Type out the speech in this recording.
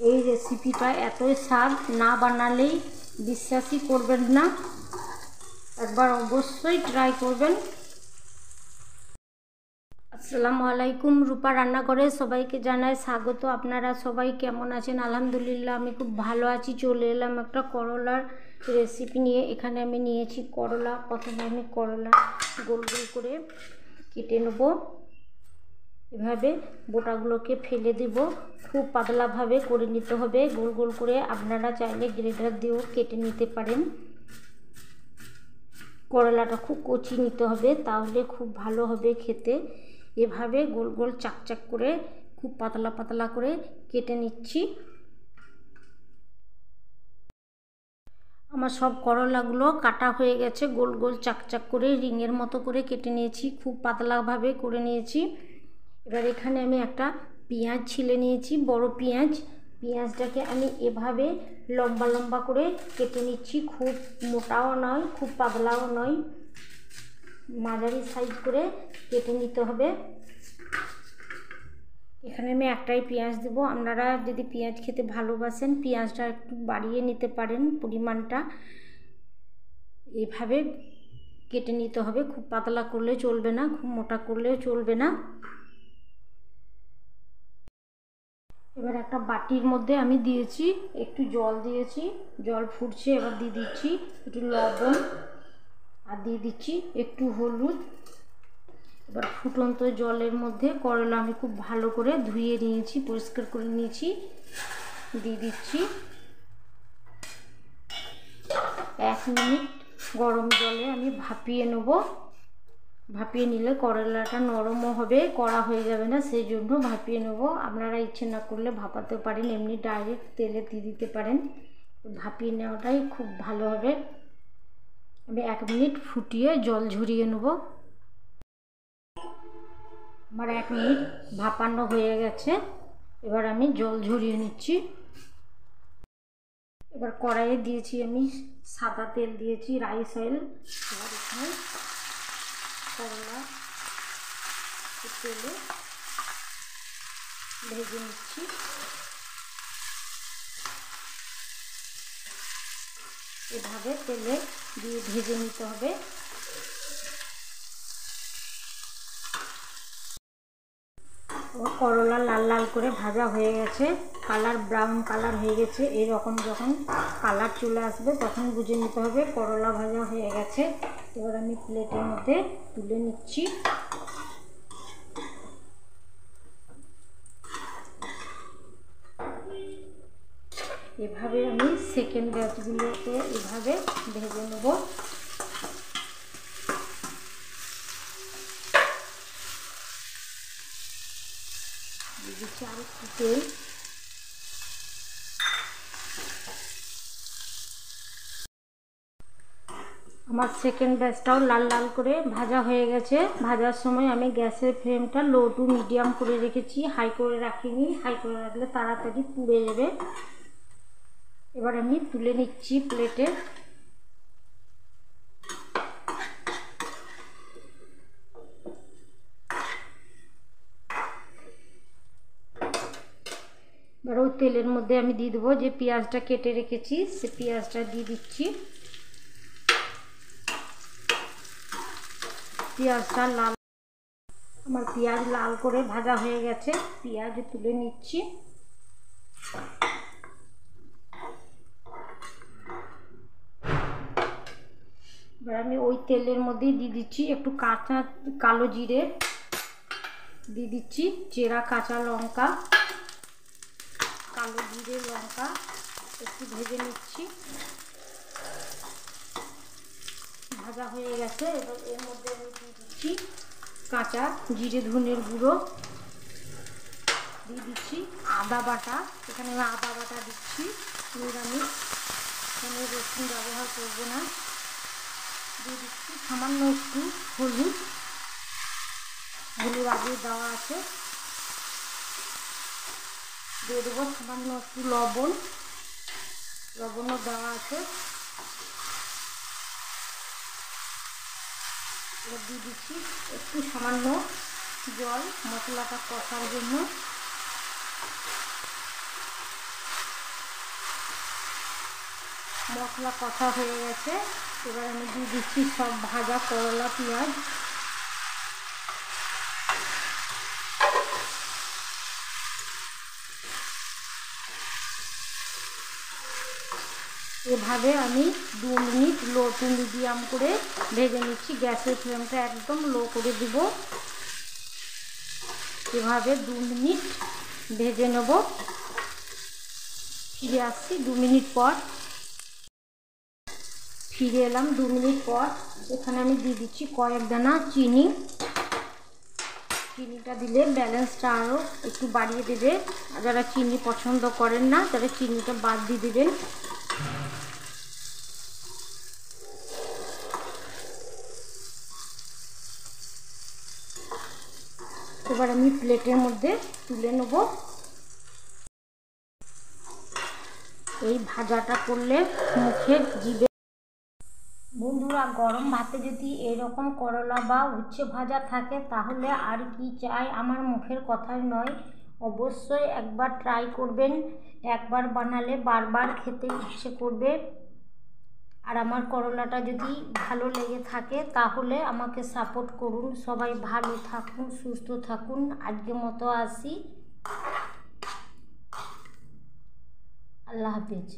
এই রেসিপিটা এতই স্বাদ, না বানালেই বিশ্বাসই করবেন না। একবার অবশ্যই ট্রাই করবেন। আসসালামু আলাইকুম, রূপা রান্নাঘরে সবাইকে জানাই স্বাগত। আপনারা সবাই কেমন আছেন? আলহামদুলিল্লাহ আমি খুব ভালো আছি। চলে এলাম একটা করলার রেসিপি নিয়ে। এখানে আমি নিয়েছি করলা। প্রথমে আমি করলা গোল গোল করে কেটে নেব। এভাবে বোটাগুলোকে ফেলে দেব। খুব পাতলাভাবে করে নিতে হবে, গোল গোল করে। আপনারা চাইলে গ্রেটার দিয়েও কেটে নিতে পারেন। করলাটা খুব কচি নিতে হবে, তাহলে খুব ভালো হবে খেতে। এভাবে গোল গোল চাকচাক করে খুব পাতলা পাতলা করে কেটে নিচ্ছি। আমার সব করলাগুলো কাটা হয়ে গেছে। গোল গোল চাকচাক করে রিংয়ের মতো করে কেটে নিয়েছি, খুব পাতলাভাবে করে নিয়েছি। এবার এখানে আমি একটা পেঁয়াজ ছিলে নিয়েছি, বড় পেঁয়াজ। পেঁয়াজটাকে আমি এভাবে লম্বা লম্বা করে কেটে নিচ্ছি। খুব মোটাও নয়, খুব পাতলাও নয়, মাঝারি সাইজ করে কেটে নিতে হবে। এখানে আমি একটাই পেঁয়াজ দেবো। আপনারা যদি পেঁয়াজ খেতে ভালোবাসেন, পেঁয়াজটা একটু বাড়িয়ে নিতে পারেন পরিমাণটা। এভাবে কেটে নিতে হবে। খুব পাতলা করলে চলবে না, খুব মোটা করলেও চলবে না। এবার একটা বাটির মধ্যে আমি দিয়েছি একটু জল, দিয়েছি জল ফুটছে। এবার দিয়ে দিচ্ছি একটু লবণ, আর দিয়ে দিচ্ছি একটু হলুদ। এবার ফুটন্ত জলের মধ্যে করলা আমি খুব ভালো করে ধুয়ে নিয়েছি, পরিষ্কার করে নিয়েছি, দিয়ে দিচ্ছি। 1 মিনিট গরম জলে আমি ভাপিয়ে নেব। ভাপিয়ে নিলে করলাটা নরমও হবে, কড়া হয়ে যাবে না, সেই জন্য ভাপিয়ে নেব। আপনারা ইচ্ছে না করলে ভাপাতে পারেন, এমনি ডাইরেক্ট তেলে দিয়ে দিতে পারেন। ভাপিয়ে নেওয়াটাই খুব ভালো হবে। আমি 1 মিনিট ফুটিয়ে জল ঝরিয়ে নেব। আমার 1 মিনিট ভাপানো হয়ে গেছে। এবার আমি জল ঝরিয়ে নিচ্ছি। এবার কড়াইয়ে দিয়েছি আমি সাদা তেল, দিয়েছি রাইস অয়েল। এবার এখানে করলা তেলে ভেজে নিচ্ছি। এভাবে তেলে দিয়ে ভেজে নিতে হবে। করলা লাল লাল করে ভাজা হয়ে গেছে, কালার ব্রাউন কালার হয়ে গেছে। এইরকম যখন কালার চলে আসবে তখন বুঝে নিতে হবে করলা ভাজা হয়ে গেছে। এবার আমি প্লেটের মধ্যে তুলে নিচ্ছি। এভাবে আমি সেকেন্ড ব্যাচগুলোকে এভাবে ভেজে নেব। দিচ্ছি আর একটু তেল। আমার সেকেন্ড ব্যাচটাও লাল লাল করে ভাজা হয়ে গেছে। ভাজার সময় আমি গ্যাসের ফ্লেমটা লো টু মিডিয়াম করে রেখেছি, হাই করে রাখিনি। হাই করে রাখলে তাড়াতাড়ি পুড়ে যাবে। এবার আমি তুলে নিচ্ছি প্লেটে। এবার ওই তেলের মধ্যে আমি দিয়ে দেবো যে পেঁয়াজটা কেটে রেখেছি, সে পেঁয়াজটা দিয়ে দিচ্ছি। পেঁয়াজটা লাল, আমার পেঁয়াজ লাল করে ভাজা হয়ে গেছে। পেঁয়াজ তুলে নিচ্ছি। এবার আমি ওই তেলের মধ্যেই দিয়ে দিচ্ছি একটু কাঁচা কালো জিরে, দিয়ে দিচ্ছি চেরা কাঁচা লঙ্কা, কালো জিরে লঙ্কা একটু ভেজে নিচ্ছি। ভাজা হয়ে গেছে। এবার এর মধ্যে আমি দিয়ে দিচ্ছি কাঁচা জিরে ধনের গুঁড়ো, দিয়ে দিচ্ছি আদা বাটা। এখানে আমি আদা বাটা দিচ্ছি, নিরামিষ, এখানে রসুন ব্যবহার করব না। দিয়ে দিচ্ছি সামান্য একটু হলুদ, হলুদ আগে দেওয়া আছে। দিয়ে দেবো সামান্য একটু লবণ, লবণও দেওয়া আছে। এবার দিয়ে দিচ্ছি একটু সামান্য জল মশলাটা কষার জন্য। মশলা কষা হয়ে গেছে। এবার আমি দিয়ে দিচ্ছি সব ভাজা করলা পেঁয়াজ। এভাবে আমি 2 মিনিট লো টু মিডিয়াম করে ভেজে নিচ্ছি। গ্যাসের ফ্লেমটা একদম লো করে দিব। এভাবে 2 মিনিট ভেজে নেব। ফিরে আসছি 2 মিনিট পর। ফিরে এলাম 2 মিনিট পর। এখানে আমি দিয়ে দিচ্ছি কয়েক দানা চিনি। চিনিটা দিলে ব্যালেন্সটা আরও একটু বাড়িয়ে দেবে। আর যারা চিনি পছন্দ করেন না তারা চিনিটা বাদ দিয়ে দেবেন। এবার আমি প্লেটের মধ্যে তুলে নেব। এই ভাজাটা করলে মুখে জিভে। বন্ধুরা, গরম ভাতে যদি এরকম করলা বা উচ্ছে ভাজা থাকে তাহলে আর কি চাই। আমার মুখের কথাই নয়, অবশ্যই একবার ট্রাই করবেন। একবার বানালে বারবার খেতে ইচ্ছে করবে। আর আমার করলাটা যদি ভালো লেগে থাকে তাহলে আমাকে সাপোর্ট করুন। সবাই ভালো থাকুন, সুস্থ থাকুন। আজকের মতো আসি। আল্লাহ হাফেজ।